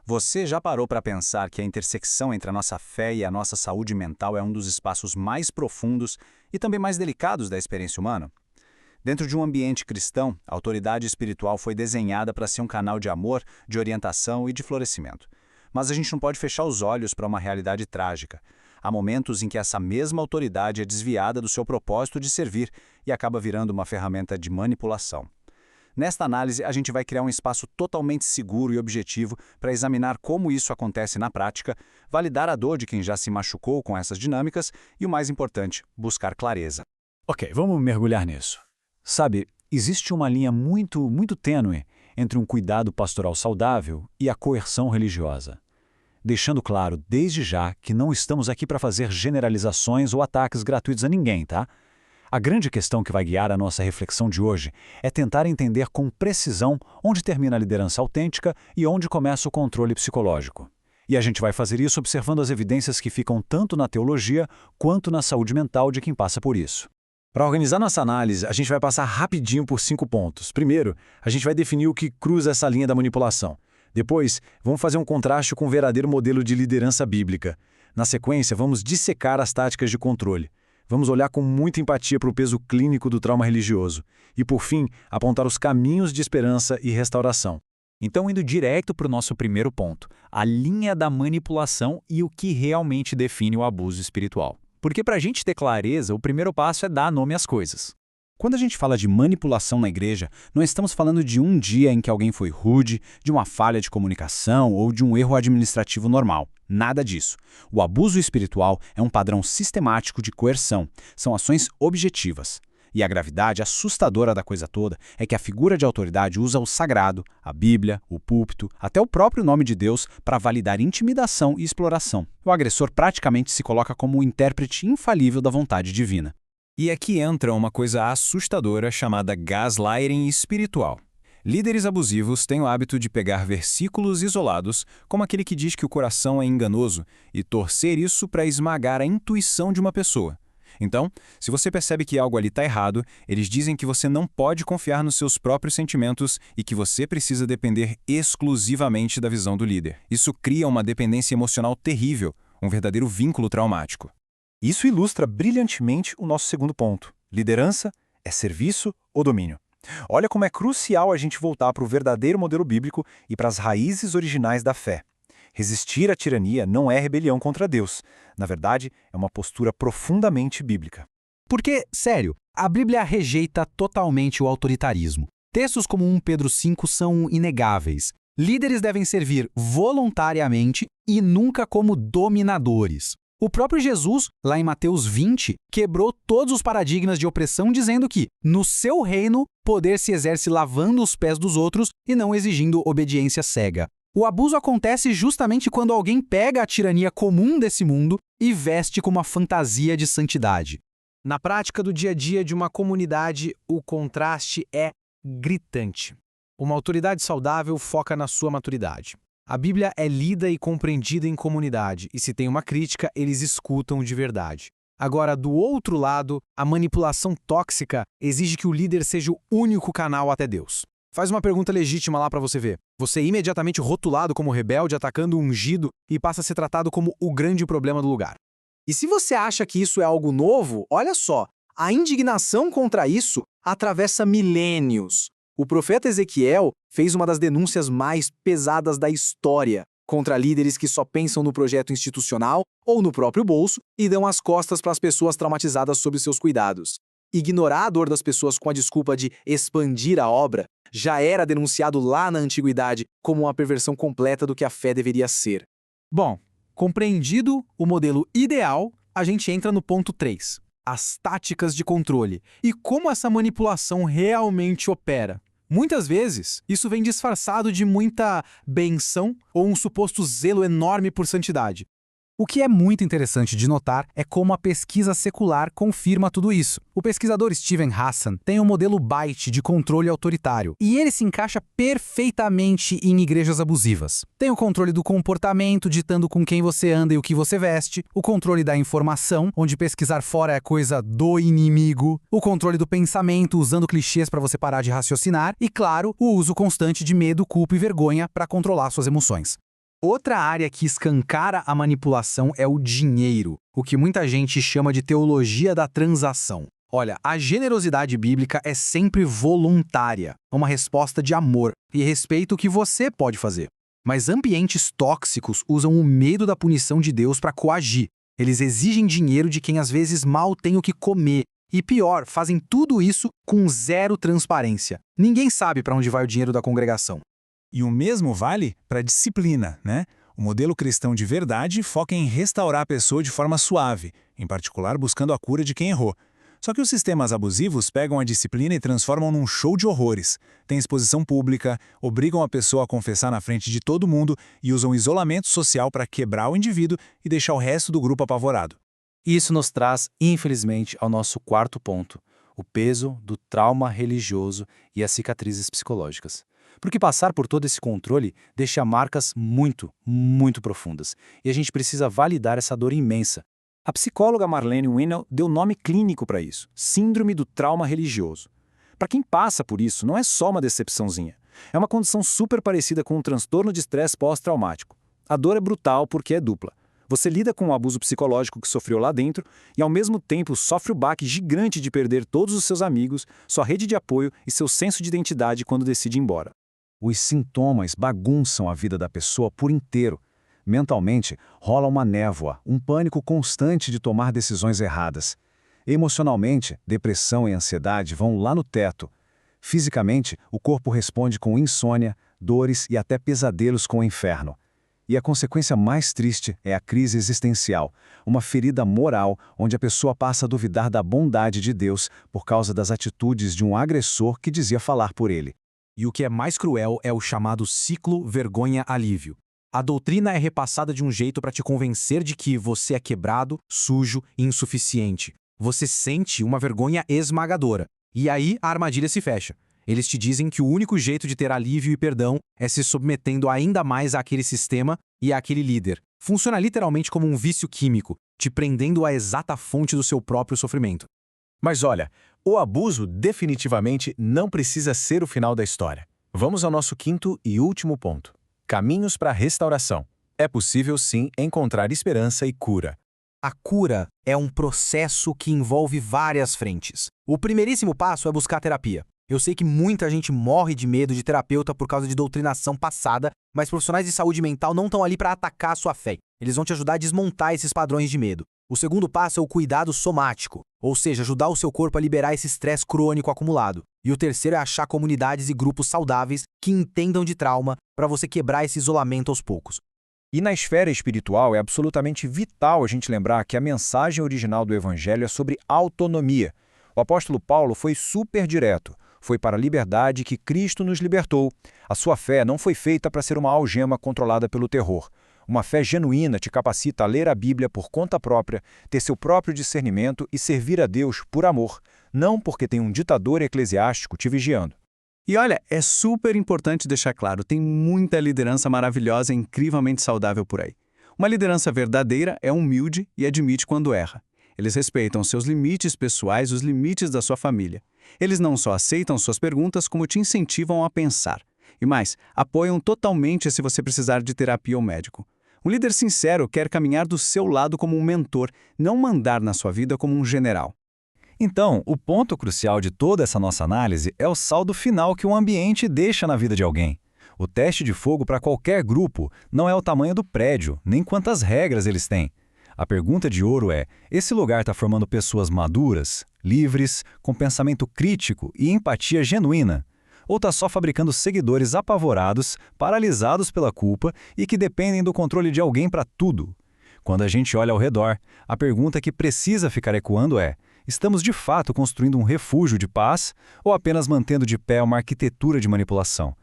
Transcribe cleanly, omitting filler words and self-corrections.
Você já parou para pensar que a intersecção entre a nossa fé e a nossa saúde mental é um dos espaços mais profundos e também mais delicados da experiência humana? Dentro de um ambiente cristão, a autoridade espiritual foi desenhada para ser um canal de amor, de orientação e de florescimento. Mas a gente não pode fechar os olhos para uma realidade trágica. Há momentos em que essa mesma autoridade é desviada do seu propósito de servir e acaba virando uma ferramenta de manipulação. Nesta análise, a gente vai criar um espaço totalmente seguro e objetivo para examinar como isso acontece na prática, validar a dor de quem já se machucou com essas dinâmicas e, o mais importante, buscar clareza. Ok, vamos mergulhar nisso. Sabe, existe uma linha muito tênue entre um cuidado pastoral saudável e a coerção religiosa. Deixando claro desde já que não estamos aqui para fazer generalizações ou ataques gratuitos a ninguém, tá? A grande questão que vai guiar a nossa reflexão de hoje é tentar entender com precisão onde termina a liderança autêntica e onde começa o controle psicológico. E a gente vai fazer isso observando as evidências que ficam tanto na teologia quanto na saúde mental de quem passa por isso. Para organizar nossa análise, a gente vai passar rapidinho por 5 pontos. Primeiro, a gente vai definir o que cruza essa linha da manipulação. Depois, vamos fazer um contraste com o verdadeiro modelo de liderança bíblica. Na sequência, vamos dissecar as táticas de controle. Vamos olhar com muita empatia para o peso clínico do trauma religioso. E, por fim, apontar os caminhos de esperança e restauração. Então, indo direto para o nosso primeiro ponto, a linha da manipulação e o que realmente define o abuso espiritual. Porque para a gente ter clareza, o primeiro passo é dar nome às coisas. Quando a gente fala de manipulação na igreja, não estamos falando de um dia em que alguém foi rude, de uma falha de comunicação ou de um erro administrativo normal. Nada disso. O abuso espiritual é um padrão sistemático de coerção. São ações objetivas. E a gravidade assustadora da coisa toda é que a figura de autoridade usa o sagrado, a Bíblia, o púlpito, até o próprio nome de Deus para validar intimidação e exploração. O agressor praticamente se coloca como o intérprete infalível da vontade divina. E aqui entra uma coisa assustadora chamada gaslighting espiritual. Líderes abusivos têm o hábito de pegar versículos isolados, como aquele que diz que o coração é enganoso, e torcer isso para esmagar a intuição de uma pessoa. Então, se você percebe que algo ali está errado, eles dizem que você não pode confiar nos seus próprios sentimentos e que você precisa depender exclusivamente da visão do líder. Isso cria uma dependência emocional terrível, um verdadeiro vínculo traumático. Isso ilustra brilhantemente o nosso segundo ponto. Liderança é serviço ou domínio. Olha como é crucial a gente voltar para o verdadeiro modelo bíblico e para as raízes originais da fé. Resistir à tirania não é rebelião contra Deus. Na verdade, é uma postura profundamente bíblica. Porque, sério, a Bíblia rejeita totalmente o autoritarismo. Textos como 1 Pedro 5 são inegáveis. Líderes devem servir voluntariamente e nunca como dominadores. O próprio Jesus, lá em Mateus 20, quebrou todos os paradigmas de opressão dizendo que, no seu reino, poder se exerce lavando os pés dos outros e não exigindo obediência cega. O abuso acontece justamente quando alguém pega a tirania comum desse mundo e veste com uma fantasia de santidade. Na prática do dia a dia de uma comunidade, o contraste é gritante. Uma autoridade saudável foca na sua maturidade. A Bíblia é lida e compreendida em comunidade, e se tem uma crítica, eles escutam de verdade. Agora, do outro lado, a manipulação tóxica exige que o líder seja o único canal até Deus. Faz uma pergunta legítima lá para você ver. Você é imediatamente rotulado como rebelde, atacando o ungido, e passa a ser tratado como o grande problema do lugar. E se você acha que isso é algo novo, olha só, a indignação contra isso atravessa milênios. O profeta Ezequiel fez uma das denúncias mais pesadas da história contra líderes que só pensam no projeto institucional ou no próprio bolso e dão as costas para as pessoas traumatizadas sob seus cuidados. Ignorar a dor das pessoas com a desculpa de expandir a obra já era denunciado lá na antiguidade como uma perversão completa do que a fé deveria ser. Bom, compreendido o modelo ideal, a gente entra no ponto 3. As táticas de controle e como essa manipulação realmente opera. Muitas vezes, isso vem disfarçado de muita benção ou um suposto zelo enorme por santidade. O que é muito interessante de notar é como a pesquisa secular confirma tudo isso. O pesquisador Steven Hassan tem um modelo Byte de controle autoritário, e ele se encaixa perfeitamente em igrejas abusivas. Tem o controle do comportamento, ditando com quem você anda e o que você veste, o controle da informação, onde pesquisar fora é coisa do inimigo, o controle do pensamento, usando clichês para você parar de raciocinar, e, claro, o uso constante de medo, culpa e vergonha para controlar suas emoções. Outra área que escancara a manipulação é o dinheiro, o que muita gente chama de teologia da transação. Olha, a generosidade bíblica é sempre voluntária, uma resposta de amor e respeito que você pode fazer. Mas ambientes tóxicos usam o medo da punição de Deus para coagir. Eles exigem dinheiro de quem às vezes mal tem o que comer. E pior, fazem tudo isso com zero transparência. Ninguém sabe para onde vai o dinheiro da congregação. E o mesmo vale para a disciplina, né? O modelo cristão de verdade foca em restaurar a pessoa de forma suave, em particular buscando a cura de quem errou. Só que os sistemas abusivos pegam a disciplina e transformam num show de horrores. Tem exposição pública, obrigam a pessoa a confessar na frente de todo mundo e usam isolamento social para quebrar o indivíduo e deixar o resto do grupo apavorado. Isso nos traz, infelizmente, ao nosso quarto ponto, o peso do trauma religioso e as cicatrizes psicológicas. Porque passar por todo esse controle deixa marcas muito, muito profundas. E a gente precisa validar essa dor imensa. A psicóloga Marlene Winell deu nome clínico para isso, síndrome do trauma religioso. Para quem passa por isso, não é só uma decepçãozinha. É uma condição super parecida com um transtorno de estresse pós-traumático. A dor é brutal porque é dupla. Você lida com o abuso psicológico que sofreu lá dentro e, ao mesmo tempo, sofre o baque gigante de perder todos os seus amigos, sua rede de apoio e seu senso de identidade quando decide ir embora. Os sintomas bagunçam a vida da pessoa por inteiro. Mentalmente, rola uma névoa, um pânico constante de tomar decisões erradas. Emocionalmente, depressão e ansiedade vão lá no teto. Fisicamente, o corpo responde com insônia, dores e até pesadelos com o inferno. E a consequência mais triste é a crise existencial, uma ferida moral onde a pessoa passa a duvidar da bondade de Deus por causa das atitudes de um agressor que dizia falar por ele. E o que é mais cruel é o chamado ciclo vergonha-alívio. A doutrina é repassada de um jeito para te convencer de que você é quebrado, sujo e insuficiente. Você sente uma vergonha esmagadora. E aí a armadilha se fecha. Eles te dizem que o único jeito de ter alívio e perdão é se submetendo ainda mais àquele sistema e àquele líder. Funciona literalmente como um vício químico, te prendendo à exata fonte do seu próprio sofrimento. Mas olha, o abuso definitivamente não precisa ser o final da história. Vamos ao nosso quinto e último ponto. Caminhos para a restauração. É possível sim encontrar esperança e cura. A cura é um processo que envolve várias frentes. O primeiríssimo passo é buscar terapia. Eu sei que muita gente morre de medo de terapeuta por causa de doutrinação passada, mas profissionais de saúde mental não estão ali para atacar a sua fé. Eles vão te ajudar a desmontar esses padrões de medo. O segundo passo é o cuidado somático, ou seja, ajudar o seu corpo a liberar esse estresse crônico acumulado. E o terceiro é achar comunidades e grupos saudáveis que entendam de trauma para você quebrar esse isolamento aos poucos. E na esfera espiritual é absolutamente vital a gente lembrar que a mensagem original do Evangelho é sobre autonomia. O apóstolo Paulo foi super direto. Foi para a liberdade que Cristo nos libertou. A sua fé não foi feita para ser uma algema controlada pelo terror. Uma fé genuína te capacita a ler a Bíblia por conta própria, ter seu próprio discernimento e servir a Deus por amor, não porque tem um ditador eclesiástico te vigiando. E olha, é super importante deixar claro, tem muita liderança maravilhosa e incrivelmente saudável por aí. Uma liderança verdadeira é humilde e admite quando erra. Eles respeitam seus limites pessoais, os limites da sua família. Eles não só aceitam suas perguntas, como te incentivam a pensar. E mais, apoiam totalmente se você precisar de terapia ou médico. Um líder sincero quer caminhar do seu lado como um mentor, não mandar na sua vida como um general. Então, o ponto crucial de toda essa nossa análise é o saldo final que o ambiente deixa na vida de alguém. O teste de fogo para qualquer grupo não é o tamanho do prédio, nem quantas regras eles têm. A pergunta de ouro é: esse lugar está formando pessoas maduras, livres, com pensamento crítico e empatia genuína? Ou está só fabricando seguidores apavorados, paralisados pela culpa e que dependem do controle de alguém para tudo? Quando a gente olha ao redor, a pergunta que precisa ficar ecoando é: estamos de fato construindo um refúgio de paz ou apenas mantendo de pé uma arquitetura de manipulação?